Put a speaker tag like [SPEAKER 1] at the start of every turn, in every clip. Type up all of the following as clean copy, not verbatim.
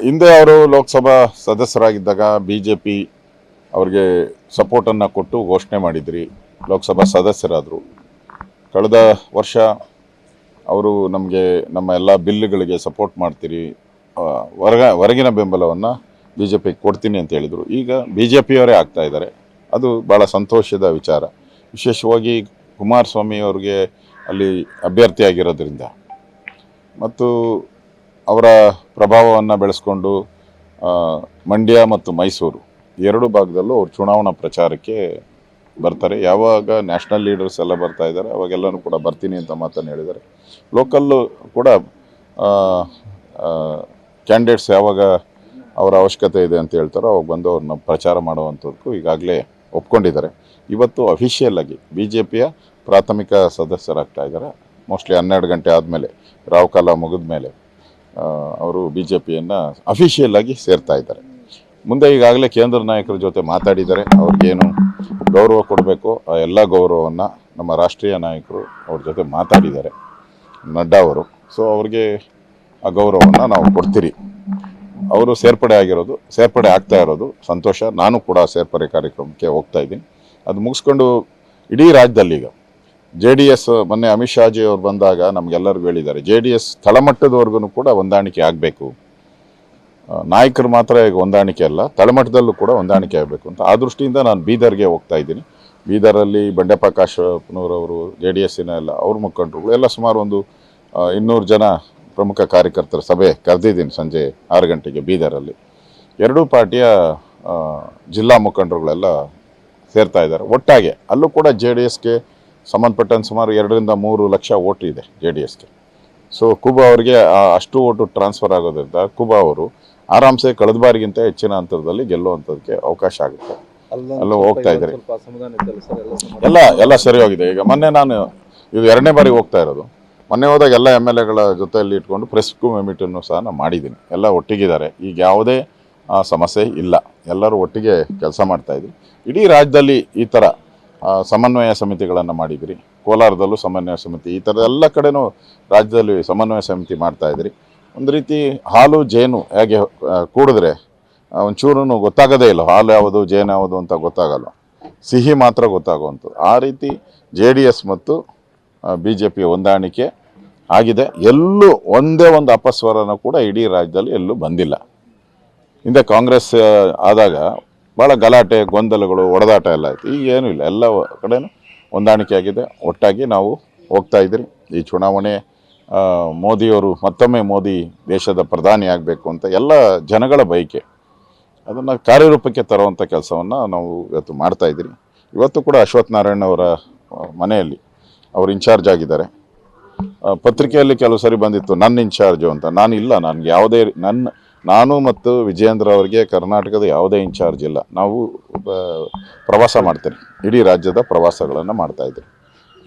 [SPEAKER 1] ಹಿಂದೆ ಅವರು ಲೋಕಸಭಾ ಸದಸ್ಯರಾಗಿದ್ದಾಗ BJP ಅವ್ರಿಗೆ ಸಪೋರ್ಟನ್ನು ಕೊಟ್ಟು ಘೋಷಣೆ ಮಾಡಿದ್ರಿ, ಲೋಕಸಭಾ ಸದಸ್ಯರಾದರು. ಕಳೆದ ವರ್ಷ ಅವರು ನಮಗೆ ನಮ್ಮ ಎಲ್ಲ ಬಿಲ್ಗಳಿಗೆ ಸಪೋರ್ಟ್ ಮಾಡ್ತೀರಿ, ಹೊರಗಿನ ಬೆಂಬಲವನ್ನು BJPಗೆ ಕೊಡ್ತೀನಿ ಅಂತ ಹೇಳಿದರು. ಈಗ BJPಯವರೇ ಆಗ್ತಾ ಇದ್ದಾರೆ. ಅದು ಭಾಳ ಸಂತೋಷದ ವಿಚಾರ. ವಿಶೇಷವಾಗಿ ಕುಮಾರಸ್ವಾಮಿ ಅವ್ರಿಗೆ ಅಲ್ಲಿ ಅಭ್ಯರ್ಥಿಯಾಗಿರೋದ್ರಿಂದ ಮತ್ತು ಅವರ ಪ್ರಭಾವವನ್ನು ಬೆಳೆಸ್ಕೊಂಡು ಮಂಡ್ಯ ಮತ್ತು ಮೈಸೂರು ಎರಡು ಭಾಗದಲ್ಲೂ ಅವ್ರು ಚುನಾವಣಾ ಪ್ರಚಾರಕ್ಕೆ ಬರ್ತಾರೆ. ಯಾವಾಗ ನ್ಯಾಷನಲ್ ಲೀಡರ್ಸ್ ಎಲ್ಲ ಬರ್ತಾ ಇದ್ದಾರೆ ಅವಾಗೆಲ್ಲನೂ ಕೂಡ ಬರ್ತೀನಿ ಅಂತ ಮಾತನ್ನು ಹೇಳಿದ್ದಾರೆ. ಲೋಕಲ್ಲು ಕೂಡ ಕ್ಯಾಂಡಿಡೇಟ್ಸ್ ಯಾವಾಗ ಅವರ ಅವಶ್ಯಕತೆ ಇದೆ ಅಂತ ಹೇಳ್ತಾರೋ ಅವಾಗ ಬಂದು ಅವ್ರನ್ನ ಪ್ರಚಾರ ಮಾಡುವಂಥದ್ದಕ್ಕೂ ಈಗಾಗಲೇ ಒಪ್ಕೊಂಡಿದ್ದಾರೆ. ಇವತ್ತು ಅಫಿಷಿಯಲ್ ಆಗಿ BJPಯ ಪ್ರಾಥಮಿಕ ಸದಸ್ಯರಾಗ್ತಾ ಇದ್ದಾರೆ. ಮೋಸ್ಟ್ಲಿ 12 ಗಂಟೆ ಆದಮೇಲೆ ರಾಹುಕಾಲ ಮುಗಿದ ಮೇಲೆ ಅವರು BJPಯನ್ನು ಅಫಿಷಿಯಲ್ ಆಗಿ ಸೇರ್ತಾ ಇದ್ದಾರೆ. ಮುಂದೆ ಈಗಾಗಲೇ ಕೇಂದ್ರ ನಾಯಕರ ಜೊತೆ ಮಾತಾಡಿದ್ದಾರೆ. ಅವ್ರಿಗೇನು ಗೌರವ ಕೊಡಬೇಕು ಆ ಎಲ್ಲ ಗೌರವವನ್ನು ನಮ್ಮ ರಾಷ್ಟ್ರೀಯ ನಾಯಕರು ಅವ್ರ ಜೊತೆ ಮಾತಾಡಿದ್ದಾರೆ, ನಡ್ಡಾ ಅವರು. ಸೊ ಅವ್ರಿಗೆ ಆ ಗೌರವವನ್ನು ನಾವು ಕೊಡ್ತೀರಿ. ಅವರು ಸೇರ್ಪಡೆ ಆಗ್ತಾ ಇರೋದು ಸಂತೋಷ. ನಾನು ಕೂಡ ಸೇರ್ಪಡೆ ಕಾರ್ಯಕ್ರಮಕ್ಕೆ ಹೋಗ್ತಾ ಇದ್ದೀನಿ. ಅದು ಮುಗಿಸ್ಕೊಂಡು ಇಡೀ ರಾಜ್ಯದಲ್ಲಿ ಈಗ JDS ಮೊನ್ನೆ ಅಮಿತ್ ಶಾಜಿ ಅವ್ರು ಬಂದಾಗ ನಮಗೆಲ್ಲರಿಗೂ ಹೇಳಿದ್ದಾರೆ, JDS ತಳಮಟ್ಟದವರೆಗೂ ಕೂಡ ಹೊಂದಾಣಿಕೆ ಆಗಬೇಕು, ನಾಯಕರು ಮಾತ್ರ ಈಗ ಹೊಂದಾಣಿಕೆ ಅಲ್ಲ, ತಳಮಟ್ಟದಲ್ಲೂ ಕೂಡ ಹೊಂದಾಣಿಕೆ ಆಗಬೇಕು ಅಂತ. ಆ ದೃಷ್ಟಿಯಿಂದ ನಾನು ಬೀದರ್ಗೆ ಹೋಗ್ತಾ ಇದ್ದೀನಿ. ಬೀದರಲ್ಲಿ ಬಂಡೆಪ್ಪ ಕಾಶಪ್ಪನವರವರು JDSನ ಎಲ್ಲ ಅವ್ರ ಮುಖಂಡರುಗಳು ಎಲ್ಲ ಸುಮಾರು ಒಂದು 200 ಜನ ಪ್ರಮುಖ ಕಾರ್ಯಕರ್ತರ ಸಭೆ ಕರೆದಿದ್ದೀನಿ ಸಂಜೆ 6 ಗಂಟೆಗೆ ಬೀದರಲ್ಲಿ. ಎರಡೂ ಪಾರ್ಟಿಯ ಜಿಲ್ಲಾ ಮುಖಂಡರುಗಳೆಲ್ಲ ಸೇರ್ತಾ ಇದ್ದಾರೆ ಒಟ್ಟಾಗೆ. ಅಲ್ಲೂ ಕೂಡ JDSಗೆ ಸಂಬಂಧಪಟ್ಟಂತೆ ಸುಮಾರು 2 ರಿಂದ 3 ಲಕ್ಷ ಓಟು ಇದೆ JDSಗೆ. ಸೊ ಕುಬಾ ಅವರಿಗೆ ಅಷ್ಟು ಓಟು ಟ್ರಾನ್ಸ್ಫರ್ ಆಗೋದ್ರಿಂದ ಕುಬಾ ಅವರು ಆರಾಮ್ಸೆ ಕಳೆದ ಬಾರಿಗಿಂತ ಹೆಚ್ಚಿನ ಅಂತರದಲ್ಲಿ ಗೆಲ್ಲುವಂಥದ್ದಕ್ಕೆ ಅವಕಾಶ ಆಗುತ್ತೆ. ಅಲ್ಲೂ ಹೋಗ್ತಾ ಇದ್ದಾರೆ. ಎಲ್ಲ ಸರಿ ಹೋಗಿದೆ. ಈಗ ಮೊನ್ನೆ ನಾನು ಇದು 2ನೇ ಬಾರಿ ಹೋಗ್ತಾ ಇರೋದು. ಮೊನ್ನೆ ಹೋದಾಗ ಎಲ್ಲ MLAಗಳ ಜೊತೆಯಲ್ಲಿ ಇಟ್ಕೊಂಡು ಪ್ರೆಸ್ ಮೀಟನ್ನು ಸಹ ನಾನು ಮಾಡಿದ್ದೀನಿ. ಎಲ್ಲ ಒಟ್ಟಿಗಿದ್ದಾರೆ. ಈಗ ಯಾವುದೇ ಸಮಸ್ಯೆ ಇಲ್ಲ, ಎಲ್ಲರೂ ಒಟ್ಟಿಗೆ ಕೆಲಸ ಮಾಡ್ತಾಯಿದ್ವಿ. ಇಡೀ ರಾಜ್ಯದಲ್ಲಿ ಈ ಥರ ಸಮನ್ವಯ ಸಮಿತಿಗಳನ್ನು ಮಾಡಿದಿರಿ. ಕೋಲಾರದಲ್ಲೂ ಸಮನ್ವಯ ಸಮಿತಿ, ಈ ಥರದ ಎಲ್ಲ ಕಡೆನೂ ರಾಜ್ಯದಲ್ಲಿ ಸಮನ್ವಯ ಸಮಿತಿ ಮಾಡ್ತಾಯಿದ್ರಿ. ಒಂದು ರೀತಿ ಹಾಲು ಜೇನು ಹೇಗೆ ಕೂಡಿದ್ರೆ ಒಂಚೂರು ಗೊತ್ತಾಗೋದೇ ಇಲ್ಲ, ಹಾಲು ಯಾವುದು ಜೇನು ಯಾವುದು ಅಂತ ಗೊತ್ತಾಗಲ್ಲ, ಸಿಹಿ ಮಾತ್ರ ಗೊತ್ತಾಗುವಂಥದ್ದು. ಆ ರೀತಿ JDS ಮತ್ತು BJP ಹೊಂದಾಣಿಕೆ ಆಗಿದೆ. ಎಲ್ಲೂ ಒಂದೇ ಒಂದು ಅಪಸ್ವರನೂ ಕೂಡ ಇಡೀ ರಾಜ್ಯದಲ್ಲಿ ಎಲ್ಲೂ ಬಂದಿಲ್ಲ. ಹಿಂದೆ ಕಾಂಗ್ರೆಸ್ ಆದಾಗ ಭಾಳ ಗಲಾಟೆ, ಗೊಂದಲಗಳು, ಹೊಡೆದಾಟ ಎಲ್ಲ ಆಯಿತು. ಈಗ ಏನೂ ಇಲ್ಲ, ಎಲ್ಲ ಕಡೆನೂ ಹೊಂದಾಣಿಕೆ ಆಗಿದೆ. ಒಟ್ಟಾಗಿ ನಾವು ಹೋಗ್ತಾ ಇದ್ದೀರಿ. ಈ ಚುನಾವಣೆ ಮೋದಿಯವರು ಮತ್ತೊಮ್ಮೆ ಮೋದಿ ದೇಶದ ಪ್ರಧಾನಿ ಆಗಬೇಕು ಅಂತ ಎಲ್ಲ ಜನಗಳ ಬಯಕೆ, ಅದನ್ನು ಕಾರ್ಯರೂಪಕ್ಕೆ ತರುವಂಥ ಕೆಲಸವನ್ನು ನಾವು ಇವತ್ತು ಮಾಡ್ತಾಯಿದ್ದೀರಿ. ಇವತ್ತು ಕೂಡ ಅಶ್ವಥ್ ನಾರಾಯಣ್ ಅವರ ಮನೆಯಲ್ಲಿ ಅವರು ಇನ್ಚಾರ್ಜ್ ಆಗಿದ್ದಾರೆ. ಪತ್ರಿಕೆಯಲ್ಲಿ ಕೆಲವು ಸರಿ ಬಂದಿತ್ತು ನನ್ನ ಇನ್ಚಾರ್ಜು ಅಂತ. ನನಗೆ ಯಾವುದೇ ನಾನು ಮತ್ತು ವಿಜಯೇಂದ್ರ ಅವರಿಗೆ ಕರ್ನಾಟಕದ ಯಾವುದೇ ಇನ್ಚಾರ್ಜ್ ಇಲ್ಲ. ನಾವು ಪ್ರವಾಸ ಮಾಡ್ತೀರಿ, ಇಡೀ ರಾಜ್ಯದ ಪ್ರವಾಸಗಳನ್ನು ಮಾಡ್ತಾಯಿದ್ದೀರಿ.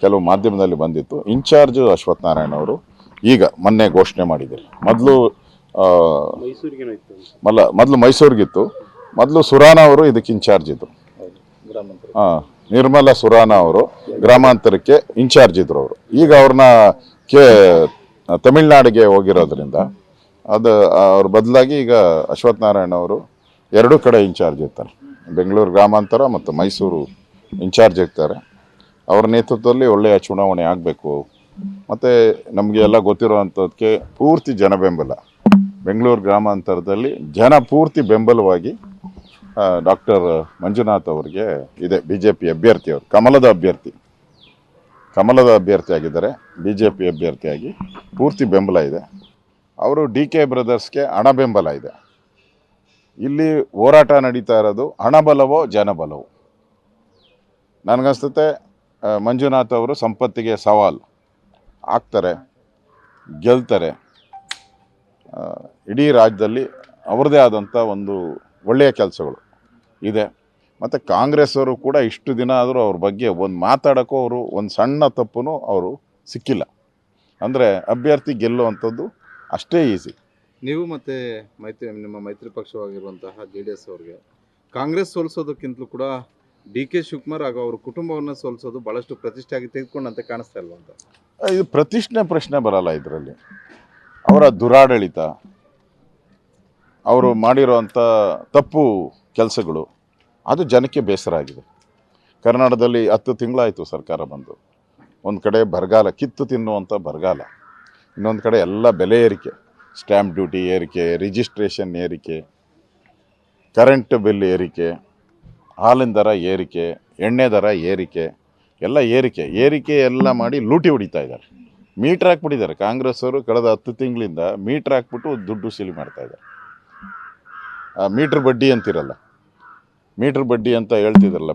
[SPEAKER 1] ಕೆಲವು ಮಾಧ್ಯಮದಲ್ಲಿ ಬಂದಿತ್ತು ಇನ್ಚಾರ್ಜು ಅಶ್ವಥ್ ನಾರಾಯಣ್ ಅವರು ಈಗ ಮೊನ್ನೆ ಘೋಷಣೆ ಮಾಡಿದ್ದೀರಿ. ಮೊದಲು ಮೈಸೂರಿಗಿತ್ತು. ಮೊದಲು ಸುರಾನ ಅವರು ಇದಕ್ಕೆ ಇನ್ಚಾರ್ಜ್ ಇದ್ದರು. ನಿರ್ಮಲಾ ಸುರಾನ ಅವರು ಗ್ರಾಮಾಂತರಕ್ಕೆ ಇನ್ಚಾರ್ಜ್ ಇದ್ರು ಅವರು. ಈಗ ಅವ್ರನ್ನ ತಮಿಳ್ನಾಡಿಗೆ ಹೋಗಿರೋದ್ರಿಂದ ಅವ್ರ ಬದಲಾಗಿ ಈಗ ಅಶ್ವಥ್ ನಾರಾಯಣ್ ಅವರು ಎರಡೂ ಕಡೆ ಇನ್ಚಾರ್ಜ್ ಇರ್ತಾರೆ. ಬೆಂಗಳೂರು ಗ್ರಾಮಾಂತರ ಮತ್ತು ಮೈಸೂರು ಇನ್ಚಾರ್ಜ್ ಇರ್ತಾರೆ. ಅವ್ರ ನೇತೃತ್ವದಲ್ಲಿ ಒಳ್ಳೆಯ ಚುನಾವಣೆ ಆಗಬೇಕು. ಮತ್ತು ನಮಗೆ ಎಲ್ಲ ಗೊತ್ತಿರೋವಂಥದ್ದಕ್ಕೆ ಪೂರ್ತಿ ಜನ ಬೆಂಬಲ, ಬೆಂಗಳೂರು ಗ್ರಾಮಾಂತರದಲ್ಲಿ ಜನ ಪೂರ್ತಿ ಬೆಂಬಲವಾಗಿ ಡಾಕ್ಟರ್ ಮಂಜುನಾಥ್ ಅವರಿಗೆ ಇದೆ. BJP ಅಭ್ಯರ್ಥಿಯವರು ಕಮಲದ ಅಭ್ಯರ್ಥಿ ಆಗಿದ್ದಾರೆ. BJP ಅಭ್ಯರ್ಥಿಯಾಗಿ ಪೂರ್ತಿ ಬೆಂಬಲ ಇದೆ. ಅವರು DK ಬ್ರದರ್ಸ್ಗೆ ಹಣ ಬೆಂಬಲ ಇದೆ. ಇಲ್ಲಿ ಹೋರಾಟ ನಡೀತಾ ಇರೋದು ಹಣಬಲವೋ ಜನಬಲವೋ. ನನಗನ್ಸುತ್ತೆ ಮಂಜುನಾಥ್ ಅವರು ಸಂಪತ್ತಿಗೆ ಸವಾಲು ಆಗ್ತಾರೆ, ಗೆಲ್ತಾರೆ. ಇಡೀ ರಾಜ್ಯದಲ್ಲಿ ಅವ್ರದ್ದೇ ಆದಂಥ ಒಂದು ಒಳ್ಳೆಯ ಕೆಲಸಗಳು ಇದೆ. ಮತ್ತು ಕಾಂಗ್ರೆಸ್ ಅವರು ಕೂಡ ಇಷ್ಟು ದಿನ ಆದರೂ ಅವ್ರ ಬಗ್ಗೆ ಒಂದು ಮಾತಾಡೋಕ್ಕೂ ಅವರು ಒಂದು ಸಣ್ಣ ತಪ್ಪು ಅವರು ಸಿಕ್ಕಿಲ್ಲ. ಅಂದರೆ ಅಭ್ಯರ್ಥಿ ಗೆಲ್ಲುವಂಥದ್ದು ಅಷ್ಟೇ ಈಸಿ.
[SPEAKER 2] ನೀವು ಮತ್ತು ನಿಮ್ಮ ಮೈತ್ರಿ ಪಕ್ಷವಾಗಿರುವಂತಹ JDS ಅವ್ರಿಗೆ ಕಾಂಗ್ರೆಸ್ ಸೋಲಿಸೋದಕ್ಕಿಂತಲೂ ಕೂಡ DK ಶಿವಕುಮಾರ್ ಹಾಗೂ ಅವ್ರ ಕುಟುಂಬವನ್ನು ಸೋಲಿಸೋದು ಭಾಳಷ್ಟು ಪ್ರತಿಷ್ಠೆಯಾಗಿ ತೆಗೆದುಕೊಂಡಂತೆ ಕಾಣಿಸ್ತಾ ಇಲ್ವ ಅಂತ?
[SPEAKER 1] ಇದು ಪ್ರಶ್ನೆ ಬರಲ್ಲ ಇದರಲ್ಲಿ. ಅವರ ದುರಾಡಳಿತ, ಅವರು ಮಾಡಿರೋವಂಥ ತಪ್ಪು ಕೆಲಸಗಳು ಅದು ಜನಕ್ಕೆ ಬೇಸರ ಆಗಿದೆ. ಕರ್ನಾಟಕದಲ್ಲಿ 10 ತಿಂಗಳಾಯಿತು ಸರ್ಕಾರ ಬಂದು. ಒಂದು ಕಡೆ ಬರಗಾಲ, ಕಿತ್ತು ತಿನ್ನುವಂಥ ಬರಗಾಲ, ಇನ್ನೊಂದು ಕಡೆ ಎಲ್ಲ ಬೆಲೆ ಏರಿಕೆ, ಸ್ಟ್ಯಾಂಪ್ ಡ್ಯೂಟಿ ಏರಿಕೆ, ರಿಜಿಸ್ಟ್ರೇಷನ್ ಏರಿಕೆ, ಕರೆಂಟ್ ಬಿಲ್ ಏರಿಕೆ, ಹಾಲಿನ ದರ ಏರಿಕೆ, ಎಣ್ಣೆ ದರ ಏರಿಕೆ, ಎಲ್ಲ ಏರಿಕೆ ಎಲ್ಲ ಮಾಡಿ ಲೂಟಿ ಹೊಡಿತಾ ಇದ್ದಾರೆ. ಮೀಟ್ರ್ ಹಾಕ್ಬಿಟ್ಟಿದ್ದಾರೆ ಕಾಂಗ್ರೆಸ್ ಅವರು. ಕಳೆದ 10 ತಿಂಗಳಿಂದ ಮೀಟ್ರ್ ಹಾಕ್ಬಿಟ್ಟು ದುಡ್ಡು ವಸೂಲಿ ಮಾಡ್ತಾ ಇದ್ದಾರೆ. ಮೀಟ್ರ್ ಬಡ್ಡಿ ಅಂತಿರಲ್ಲ, ಮೀಟ್ರ್ ಬಡ್ಡಿ ಅಂತ ಹೇಳ್ತಿದ್ರಲ್ಲ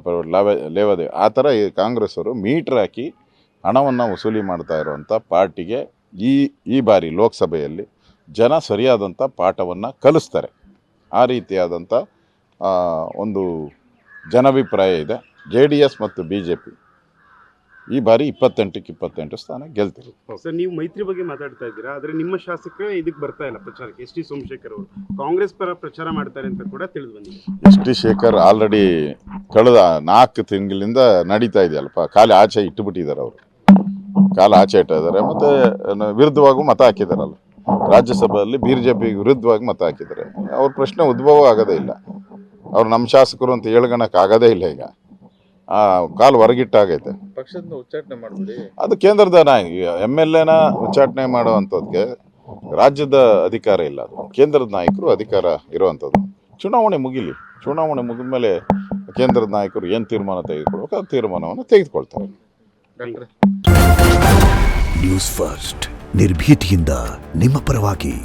[SPEAKER 1] ಲೇವಾದೇವಿ, ಆ ಥರ ಈ ಕಾಂಗ್ರೆಸ್ ಅವರು ಮೀಟ್ರ್ ಹಾಕಿ ಹಣವನ್ನು ವಸೂಲಿ ಮಾಡ್ತಾ ಇರುವಂಥ ಪಾರ್ಟಿಗೆ ಈ ಬಾರಿ ಲೋಕಸಭೆಯಲ್ಲಿ ಜನ ಸರಿಯಾದಂಥ ಪಾಠವನ್ನು ಕಲಿಸ್ತಾರೆ. ಆ ರೀತಿಯಾದಂಥ ಒಂದು ಜನಾಭಿಪ್ರಾಯ ಇದೆ. JDS ಮತ್ತು BJP ಈ ಬಾರಿ 28ಕ್ಕೆ 28 ಸ್ಥಾನ ಗೆಲ್ತಿರು.
[SPEAKER 3] ಸರ್, ನೀವು ಮೈತ್ರಿ ಬಗ್ಗೆ ಮಾತಾಡ್ತಾ ಇದ್ದೀರಾ, ಆದರೆ ನಿಮ್ಮ ಶಾಸಕರೇ ಇದಕ್ಕೆ ಬರ್ತಾ ಇಲ್ಲ ಪ್ರಚಾರಕ್ಕೆ. SD ಸೋಮಶೇಖರ್ ಅವರು ಕಾಂಗ್ರೆಸ್ ಪರ ಪ್ರಚಾರ ಮಾಡ್ತಾರೆ ಅಂತ ಕೂಡ ತಿಳಿದು ಬಂದಿದೆ.
[SPEAKER 1] SD ಶೇಖರ್ ಆಲ್ರೆಡಿ ಕಳೆದ 4 ತಿಂಗಳಿಂದ ನಡೀತಾ ಇದೆಯಲ್ಲಪ್ಪ, ಕಾಲು ಆಚೆ ಇಟ್ಟುಬಿಟ್ಟಿದ್ದಾರೆ ಅವರು. ಕಾಲು ಆಚೆ ಇಟ್ಟಿದ್ದಾರೆ ಮತ್ತು ವಿರುದ್ಧವಾಗೂ ಮತ ಹಾಕಿದಾರಲ್ಲ. ರಾಜ್ಯಸಭೆಯಲ್ಲಿ BJP ವಿರುದ್ಧವಾಗಿ ಮತ ಹಾಕಿದ್ದಾರೆ. ಅವ್ರ ಪ್ರಶ್ನೆ ಉದ್ಭವ ಆಗೋದೇ ಇಲ್ಲ. ಅವ್ರು ನಮ್ಮ ಶಾಸಕರು ಅಂತ ಹೇಳ್ಕೊಳಕ್ಕೆ ಆಗೋದೇ ಇಲ್ಲ. ಈಗ ಕಾಲು ಹೊರಗಿಟ್ಟಾಗೈತೆ.
[SPEAKER 2] ಪಕ್ಷದಿಂದ ಉಚ್ಚಾಟನೆ ಮಾಡ್ಬಿಡಿ.
[SPEAKER 1] ಅದು ಕೇಂದ್ರದ MLAನ ಉಚ್ಚಾಟನೆ ಮಾಡುವಂಥದ್ದೇ ರಾಜ್ಯದ ಅಧಿಕಾರ ಇಲ್ಲ. ಅದು ಕೇಂದ್ರದ ನಾಯಕರು ಅಧಿಕಾರ ಇರುವಂಥದ್ದು. ಚುನಾವಣೆ ಮುಗಿಲಿ, ಚುನಾವಣೆ ಮುಗಿದ ಮೇಲೆ ಕೇಂದ್ರದ ನಾಯಕರು ಏನು ತೀರ್ಮಾನ ತೆಗೆದುಕೊಳ್ಬೇಕು ಆ ತೀರ್ಮಾನವನ್ನು ತೆಗೆದುಕೊಳ್ತಾರೆ.
[SPEAKER 4] ನ್ಯೂಸ್ ಫಸ್ಟ್ ನಿರ್ಭೀತಿಯಿಂದ ನಿಮ್ಮ ಪರವಾಗಿ.